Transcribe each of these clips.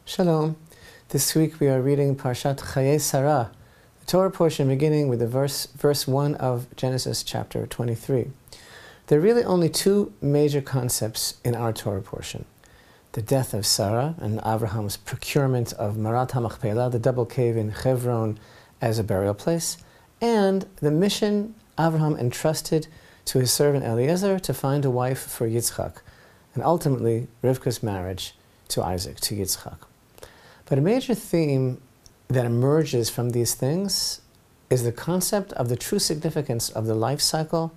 Shalom. This week we are reading Parashat Chayei Sara, the Torah portion beginning with the verse 1 of Genesis chapter 23. There are really only two major concepts in our Torah portion: the death of Sarah and Avraham's procurement of Marat HaMachpelah, the double cave in Hebron, as a burial place, and the mission Avraham entrusted to his servant Eliezer to find a wife for Yitzchak, and ultimately Rivka's marriage to Isaac, to Yitzchak. But a major theme that emerges from these things is the concept of the true significance of the life cycle,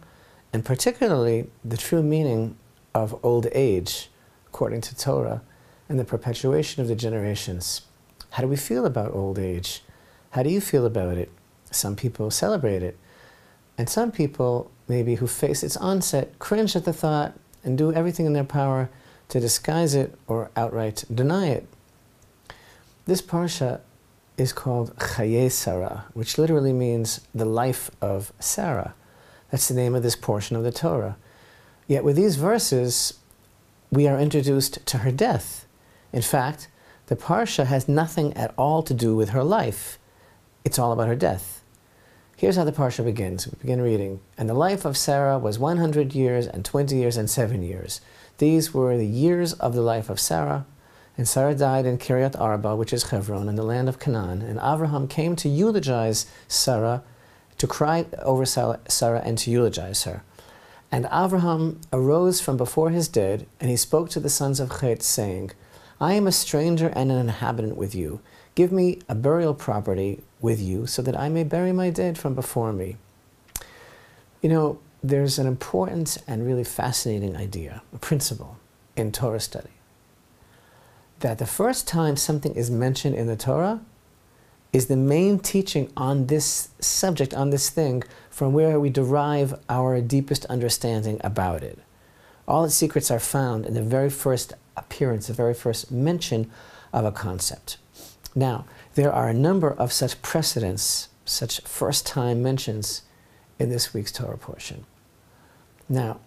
and particularly the true meaning of old age, according to Torah, and the perpetuation of the generations. How do we feel about old age? How do you feel about it? Some people celebrate it, and some people, maybe who face its onset, cringe at the thought and do everything in their power to disguise it or outright deny it. This parsha is called Chayei Sara, which literally means the life of Sarah. That's the name of this portion of the Torah. Yet with these verses, we are introduced to her death. In fact, the parsha has nothing at all to do with her life. It's all about her death. Here's how the parsha begins. We begin reading. And the life of Sarah was 100 years and 20 years and 7 years. These were the years of the life of Sarah. And Sarah died in Kiryat Arba, which is Hebron, in the land of Canaan. And Avraham came to eulogize Sarah, to cry over Sarah and to eulogize her. And Avraham arose from before his dead, and he spoke to the sons of Chet, saying, I am a stranger and an inhabitant with you. Give me a burial property with you, so that I may bury my dead from before me. You know, there's an important and really fascinating idea, a principle, in Torah study, that the first time something is mentioned in the Torah is the main teaching on this subject, on this thing, from where we derive our deepest understanding about it. All its secrets are found in the very first appearance, the very first mention of a concept. Now, there are a number of such precedents, such first-time mentions in this week's Torah portion. Now,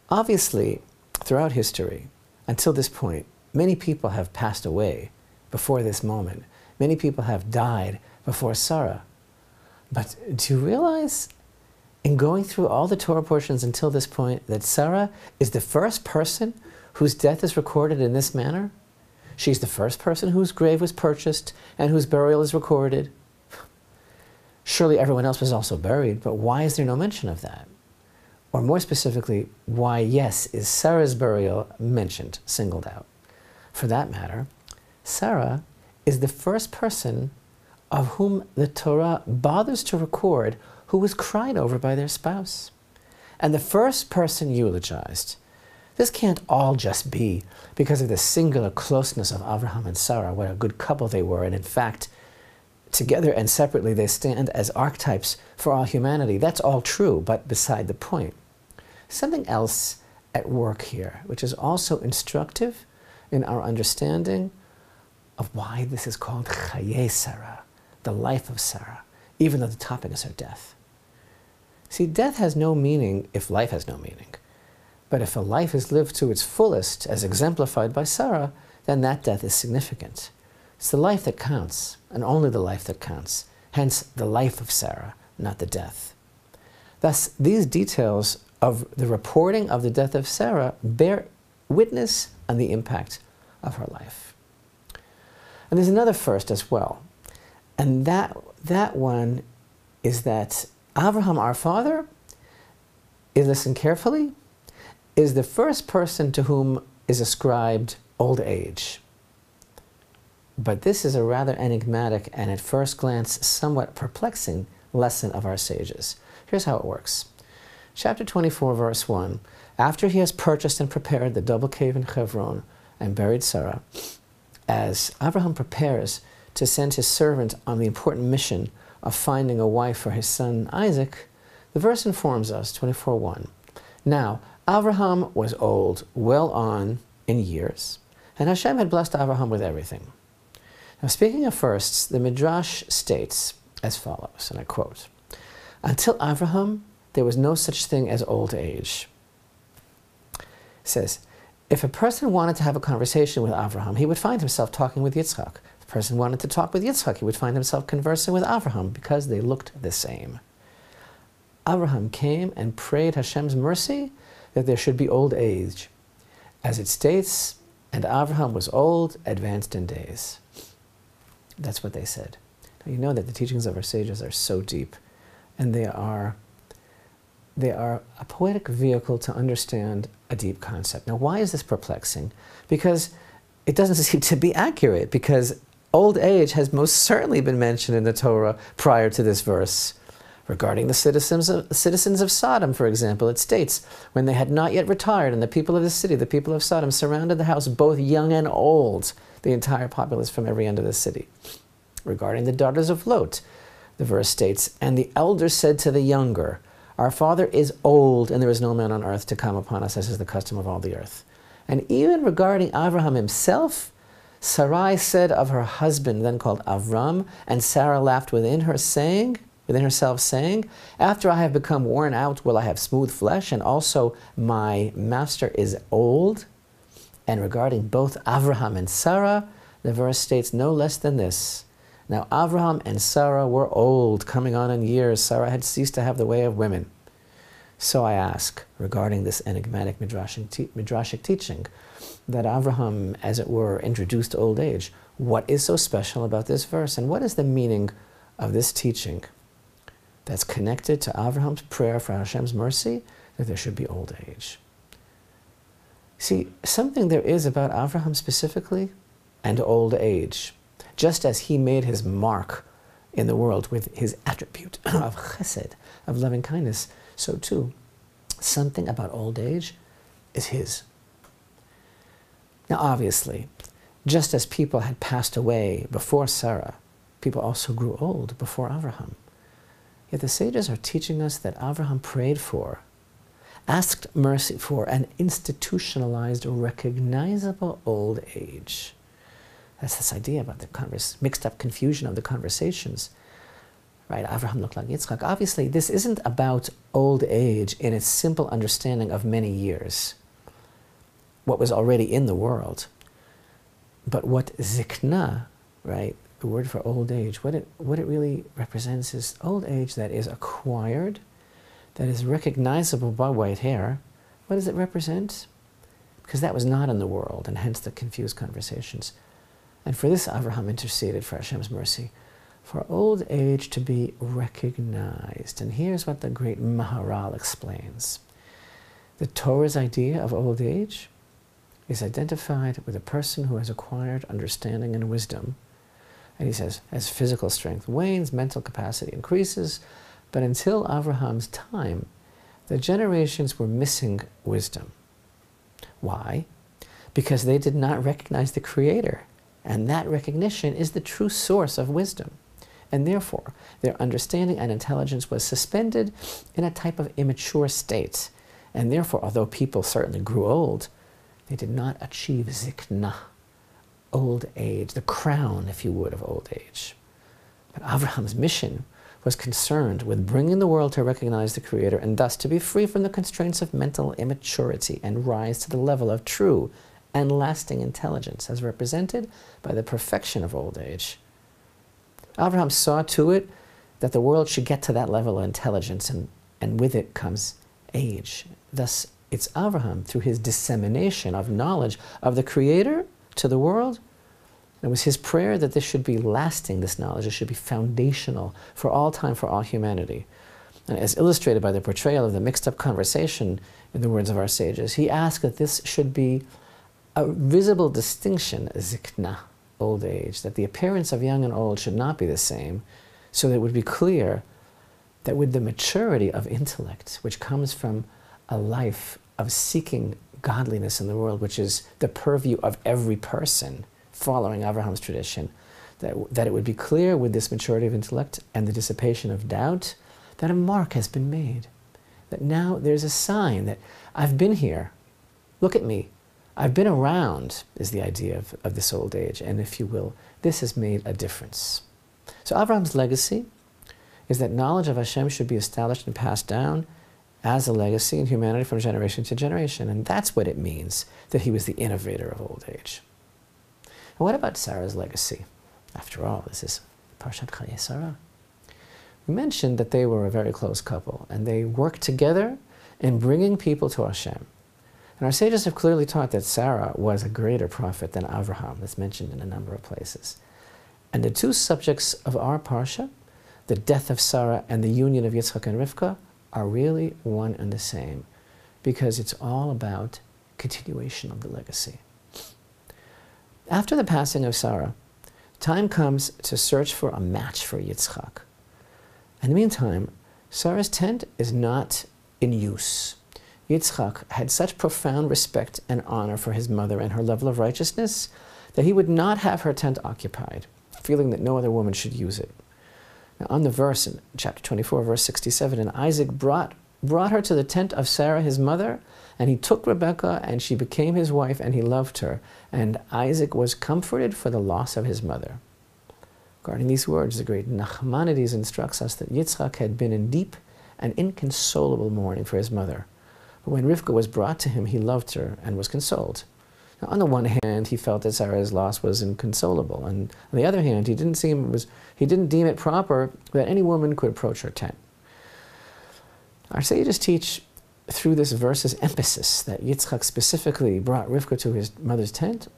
obviously, throughout history, until this point, many people have passed away before this moment. Many people have died before Sarah. But do you realize, in going through all the Torah portions until this point, that Sarah is the first person whose death is recorded in this manner? She's the first person whose grave was purchased and whose burial is recorded. Surely everyone else was also buried, but why is there no mention of that? Or more specifically, why, yes, is Sarah's burial mentioned, singled out? For that matter, Sarah is the first person of whom the Torah bothers to record who was cried over by their spouse, and the first person eulogized. This can't all just be because of the singular closeness of Avraham and Sarah, what a good couple they were, and in fact, together and separately they stand as archetypes for all humanity. That's all true, but beside the point. Something else at work here, which is also instructive in our understanding of why this is called Chayei Sara, the life of Sarah, even though the topic is her death. See, death has no meaning if life has no meaning. But if a life is lived to its fullest, as exemplified by Sarah, then that death is significant. It's the life that counts, and only the life that counts. Hence, the life of Sarah, not the death. Thus, these details of the reporting of the death of Sarah bear witness on the impact of her life. And there's another first as well. And that one is that Avraham, our father, listen carefully, is the first person to whom is ascribed old age. But this is a rather enigmatic and at first glance somewhat perplexing lesson of our sages. Here's how it works. Chapter 24, verse 1, after he has purchased and prepared the double cave in Hebron and buried Sarah, as Avraham prepares to send his servant on the important mission of finding a wife for his son Isaac, the verse informs us, 24:1, now Avraham was old, well on in years, and Hashem had blessed Avraham with everything. Now, speaking of firsts, the Midrash states as follows, and I quote, until Avraham, there was no such thing as old age. It says, If a person wanted to have a conversation with Avraham, he would find himself talking with Yitzchak. If a person wanted to talk with Yitzchak, he would find himself conversing with Avraham because they looked the same. Avraham came and prayed Hashem's mercy that there should be old age. As it states, and Avraham was old, advanced in days. That's what they said. Now, you know that the teachings of our sages are so deep, and they are a poetic vehicle to understand a deep concept. Now, why is this perplexing? Because it doesn't seem to be accurate, because old age has most certainly been mentioned in the Torah prior to this verse. Regarding the citizens of Sodom, for example, it states, when they had not yet retired, and the people of the city, the people of Sodom, surrounded the house, both young and old, the entire populace from every end of the city. Regarding the daughters of Lot, the verse states, and the elder said to the younger, our father is old, and there is no man on earth to come upon us, as is the custom of all the earth. And even regarding Avraham himself, Sarai said of her husband, then called Avram, and Sarah laughed within herself, saying, after I have become worn out, will I have smooth flesh, and also my master is old? And regarding both Avraham and Sarah, the verse states no less than this. Now Avraham and Sarah were old, coming on in years. Sarah had ceased to have the way of women. So I ask, regarding this enigmatic midrashic teaching, that Avraham, as it were, introduced old age, what is so special about this verse? And what is the meaning of this teaching that's connected to Avraham's prayer for Hashem's mercy, that there should be old age? See, something there is about Avraham specifically, and old age. Just as he made his mark in the world with his attribute of chesed, of loving kindness, so too, something about old age is his. Now obviously, just as people had passed away before Sarah, people also grew old before Avraham. Yet the sages are teaching us that Avraham prayed for, asked mercy for, an institutionalized, recognizable old age. That's this idea about the mixed up confusion of the conversations. Right? Avraham looked like Yitzchak. Obviously, this isn't about old age in its simple understanding of many years, what was already in the world. But what zikna, right, the word for old age, what it really represents is old age that is acquired, that is recognizable by white hair. What does it represent? Because that was not in the world, and hence the confused conversations. And for this, Avraham interceded for Hashem's mercy, for old age to be recognized. And here's what the great Maharal explains. The Torah's idea of old age is identified with a person who has acquired understanding and wisdom. And he says, as physical strength wanes, mental capacity increases, but until Avraham's time, the generations were missing wisdom. Why? Because they did not recognize the Creator. And that recognition is the true source of wisdom. And therefore, their understanding and intelligence was suspended in a type of immature state. And therefore, although people certainly grew old, they did not achieve zikna, old age, the crown, if you would, of old age. But Avraham's mission was concerned with bringing the world to recognize the Creator and thus to be free from the constraints of mental immaturity and rise to the level of true and lasting intelligence as represented by the perfection of old age. Avraham saw to it that the world should get to that level of intelligence, and with it comes age. Thus, it's Avraham, through his dissemination of knowledge of the Creator to the world, it was his prayer that this should be lasting, this knowledge, it should be foundational for all time, for all humanity. And as illustrated by the portrayal of the mixed-up conversation in the words of our sages, he asked that this should be a visible distinction, zikna, old age, that the appearance of young and old should not be the same, so that it would be clear that with the maturity of intellect, which comes from a life of seeking godliness in the world, which is the purview of every person, following Avraham's tradition, that it would be clear with this maturity of intellect and the dissipation of doubt that a mark has been made. That now there's a sign that I've been here, look at me, I've been around, is the idea of this old age, and if you will, this has made a difference. So Avraham's legacy is that knowledge of Hashem should be established and passed down, as a legacy in humanity from generation to generation. And that's what it means that he was the innovator of old age. And what about Sarah's legacy? After all, this is Parashat Chayei Sara. We mentioned that they were a very close couple, and they worked together in bringing people to Hashem. And our sages have clearly taught that Sarah was a greater prophet than Avraham. That's mentioned in a number of places. And the two subjects of our Parsha, the death of Sarah and the union of Yitzchak and Rivka, are really one and the same, because it's all about continuation of the legacy. After the passing of Sarah, time comes to search for a match for Yitzchak. In the meantime, Sarah's tent is not in use. Yitzchak had such profound respect and honor for his mother and her level of righteousness that he would not have her tent occupied, feeling that no other woman should use it. Now, on the verse in chapter 24, verse 67, and Isaac brought her to the tent of Sarah, his mother, and he took Rebekah, and she became his wife, and he loved her. And Isaac was comforted for the loss of his mother. Regarding these words, the great Nachmanides instructs us that Yitzchak had been in deep and inconsolable mourning for his mother. But when Rivka was brought to him, he loved her and was consoled. Now, on the one hand, he felt that Sarah's loss was inconsolable, and on the other hand, he didn't deem it proper that any woman could approach her tent. Our sages teach through this verse's emphasis that Yitzchak specifically brought Rivka to his mother's tent.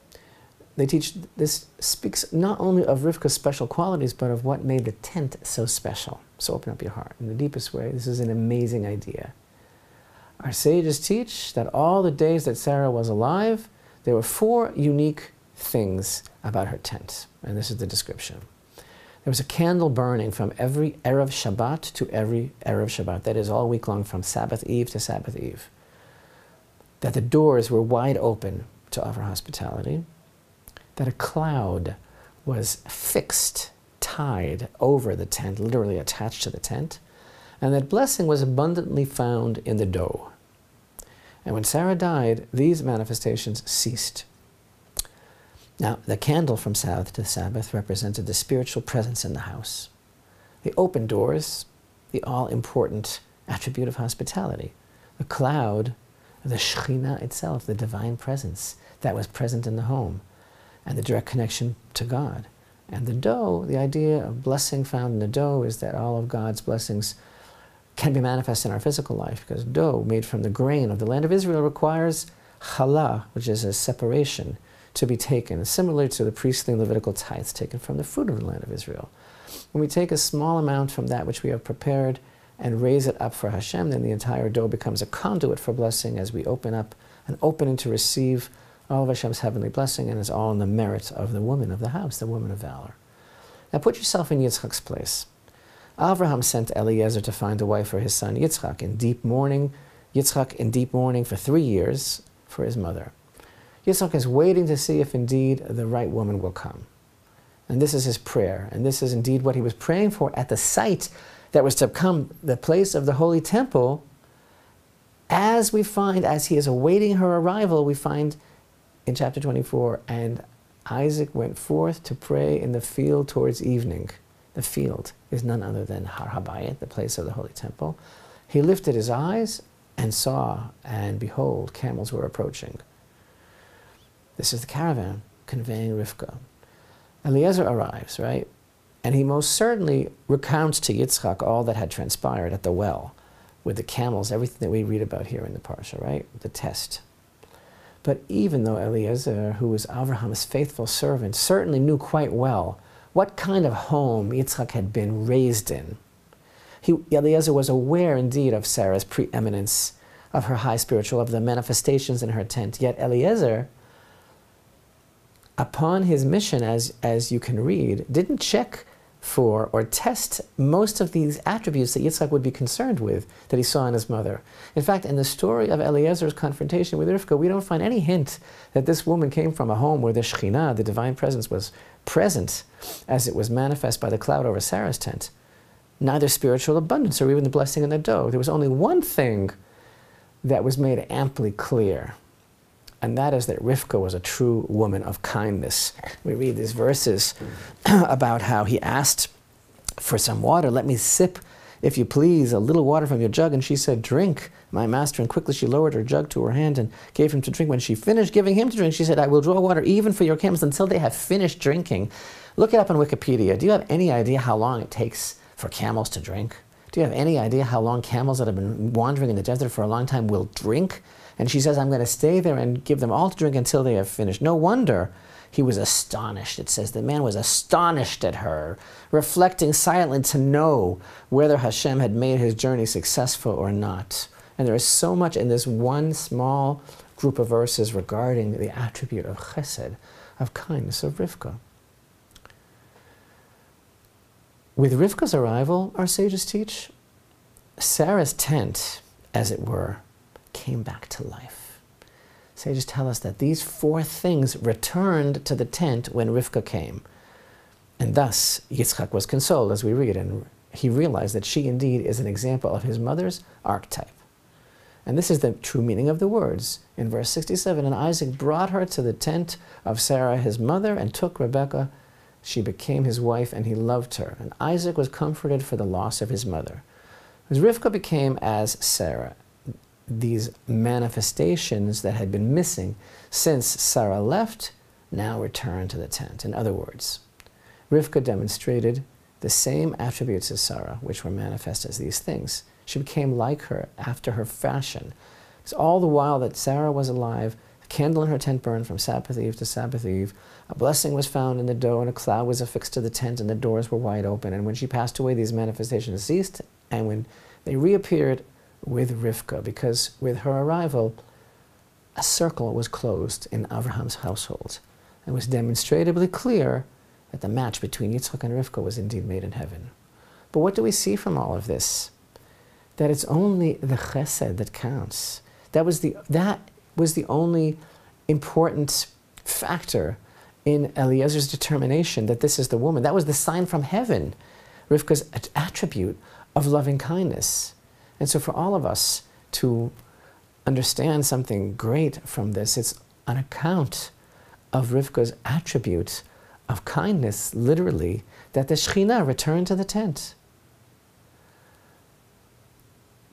They teach this speaks not only of Rivka's special qualities, but of what made the tent so special. So open up your heart. In the deepest way, this is an amazing idea. Our sages teach that all the days that Sarah was alive, there were 4 unique things about her tent. And this is the description. There was a candle burning from every Erev Shabbat to every Erev Shabbat. That is, all week long, from Sabbath Eve to Sabbath Eve. That the doors were wide open to offer hospitality. That a cloud was fixed, tied over the tent, literally attached to the tent. And that blessing was abundantly found in the dough. And when Sarah died, these manifestations ceased. Now, the candle from Sabbath to Sabbath represented the spiritual presence in the house. The open doors, the all-important attribute of hospitality. The cloud, the Shekhinah itself, the divine presence that was present in the home, and the direct connection to God. And the dough, the idea of blessing found in the dough is that all of God's blessings can be manifest in our physical life, because dough made from the grain of the land of Israel requires challah, which is a separation, to be taken, similar to the priestly and Levitical tithes taken from the fruit of the land of Israel. When we take a small amount from that which we have prepared and raise it up for Hashem, then the entire dough becomes a conduit for blessing as we open up, an opening to receive all of Hashem's heavenly blessing, and it's all in the merit of the woman of the house, the woman of valor. Now put yourself in Yitzchak's place. Avraham sent Eliezer to find a wife for his son Yitzchak in deep mourning. Yitzchak in deep mourning for 3 years for his mother. Yitzchak is waiting to see if indeed the right woman will come. And this is his prayer. And this is indeed what he was praying for at the site that was to become the place of the Holy Temple. As we find, as he is awaiting her arrival, we find in chapter 24, and Isaac went forth to pray in the field towards evening. The field is none other than Har HaBayit, the place of the Holy Temple. He lifted his eyes and saw, and behold, camels were approaching. This is the caravan conveying Rivka. Eliezer arrives, right? And he most certainly recounts to Yitzchak all that had transpired at the well with the camels, everything that we read about here in the Parsha, right? The test. But even though Eliezer, who was Avraham's faithful servant, certainly knew quite well what kind of home Yitzchak had been raised in, Eliezer was aware indeed of Sarah's preeminence, of her high spiritual, of the manifestations in her tent. Yet Eliezer, upon his mission, as you can read, didn't check for or test most of these attributes that Yitzchak would be concerned with that he saw in his mother. In fact, in the story of Eliezer's confrontation with Rivka, we don't find any hint that this woman came from a home where the Shekhinah, the divine presence, was present as it was manifest by the cloud over Sarah's tent. Neither spiritual abundance or even the blessing in the dough. There was only one thing that was made amply clear, and that is that Rivka was a true woman of kindness. We read these verses about how he asked for some water. Let me sip if you please, a little water from your jug. And she said, drink, my master. And quickly she lowered her jug to her hand and gave him to drink. When she finished giving him to drink, she said, I will draw water even for your camels until they have finished drinking. Look it up on Wikipedia. Do you have any idea how long it takes for camels to drink? Do you have any idea how long camels that have been wandering in the desert for a long time will drink? And she says, I'm going to stay there and give them all to drink until they have finished. No wonder he was astonished. It says the man was astonished at her, reflecting silently to know whether Hashem had made his journey successful or not. And there is so much in this one small group of verses regarding the attribute of chesed, of kindness, of Rivka. With Rivka's arrival, our sages teach, Sarah's tent, as it were, came back to life. Sages tell us that these four things returned to the tent when Rivka came. And thus, Yitzchak was consoled, as we read, and he realized that she indeed is an example of his mother's archetype. And this is the true meaning of the words. In verse 67, and Isaac brought her to the tent of Sarah, his mother, and took Rebekah. She became his wife, and he loved her. And Isaac was comforted for the loss of his mother. As Rivka became as Sarah, these manifestations that had been missing since Sarah left now returned to the tent. In other words, Rivka demonstrated the same attributes as Sarah, which were manifest as these things. She became like her after her fashion. It's all the while that Sarah was alive, the candle in her tent burned from Sabbath eve to Sabbath eve. A blessing was found in the dough, and a cloud was affixed to the tent, and the doors were wide open. And when she passed away, these manifestations ceased, and when they reappeared with Rivka, because with her arrival, a circle was closed in Avraham's household. It was demonstrably clear that the match between Yitzchak and Rivka was indeed made in heaven. But what do we see from all of this? That it's only the chesed that counts. That was the only important factor in Eliezer's determination that this is the woman. That was the sign from heaven, Rivka's attribute of loving kindness. And so for all of us to understand something great from this, it's on account of Rivka's attribute of kindness, literally, that the Shekhinah returned to the tent.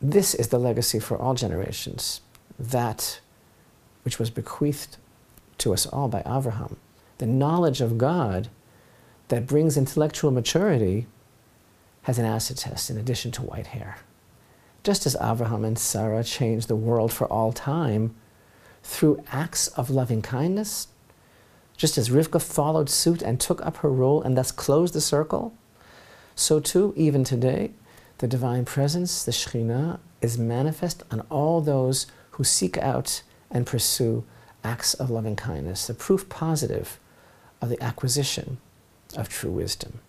This is the legacy for all generations, that which was bequeathed to us all by Avraham. The knowledge of God that brings intellectual maturity has an acid test in addition to white hair. Just as Avraham and Sarah changed the world for all time through acts of loving kindness, just as Rivka followed suit and took up her role and thus closed the circle, so too, even today, the divine presence, the Shekhinah, is manifest on all those who seek out and pursue acts of loving kindness, the proof positive of the acquisition of true wisdom.